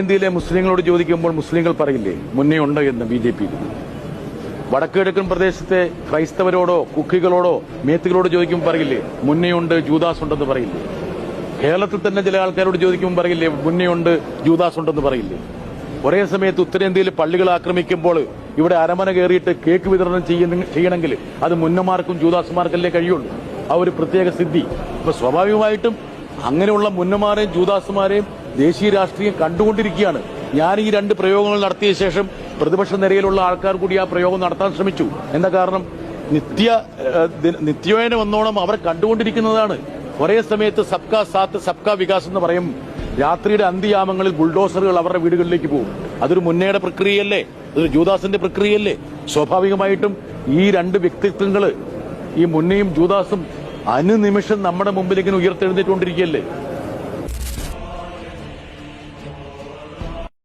ഉത്തരേന്ത്യയിലെ മുസ്ലിങ്ങളോട് ചോദിക്കുമ്പോൾ മുസ്ലിങ്ങൾ പറയില്ലേ മുന്നേ ഉണ്ട് എന്ന് BJP-യിൽ? വടക്കുകിഴക്കൻ പ്രദേശത്തെ ക്രൈസ്തവരോടോ കുക്കികളോടോ മേത്തുകളോട് ചോദിക്കുമ്പോൾ പറയില്ലേ മുന്നേയുണ്ട് ജൂദാസ് ഉണ്ടെന്ന് പറയില്ലേ? കേരളത്തിൽ തന്നെ ചില ആൾക്കാരോട് ചോദിക്കുമ്പോൾ പറയില്ലേ മുന്നേയുണ്ട് ജൂദാസ് ഉണ്ടെന്ന് പറയില്ലേ? ഒരേ സമയത്ത് ഉത്തരേന്ത്യയിൽ പള്ളികൾ ആക്രമിക്കുമ്പോൾ ഇവിടെ അരമന കയറിയിട്ട് കേക്ക് വിതരണം ചെയ്യണമെങ്കിൽ അത് മുന്നമാർക്കും ജൂദാസുമാർക്കല്ലേ കഴിയുള്ളൂ. ആ ഒരു പ്രത്യേക സ്ഥിതി. അപ്പൊ സ്വാഭാവികമായിട്ടും അങ്ങനെയുള്ള മുന്നമാരെയും ജൂദാസുമാരെയും ദേശീയ രാഷ്ട്രീയം കണ്ടുകൊണ്ടിരിക്കുകയാണ്. ഞാൻ ഈ രണ്ട് പ്രയോഗങ്ങൾ നടത്തിയ ശേഷം പ്രതിപക്ഷ നിരയിലുള്ള ആൾക്കാർ കൂടി ആ പ്രയോഗം നടത്താൻ ശ്രമിച്ചു. എന്താ കാരണം? നിത്യേന വന്നോണം അവർ കണ്ടുകൊണ്ടിരിക്കുന്നതാണ്. ഒരേ സമയത്ത് സബ്കാ സാത്ത് സബ്കാ വികാസ് എന്ന് പറയും. രാത്രിയുടെ അന്ത്യയാമങ്ങളിൽ ബുൾഡോസറുകൾ അവരുടെ വീടുകളിലേക്ക് പോകും. അതൊരു മുന്നേയുടെ പ്രക്രിയയല്ലേ? അതൊരു ജൂദാസിന്റെ പ്രക്രിയയല്ലേ? സ്വാഭാവികമായിട്ടും ഈ രണ്ട് വ്യക്തിത്വങ്ങള്, ഈ മുന്നയും ജൂദാസും അനുനിമിഷം നമ്മുടെ മുമ്പിൽ ഇങ്ങനെ ഉയർത്തെഴുന്നേറ്റുകൊണ്ടിരിക്കുകയല്ലേ?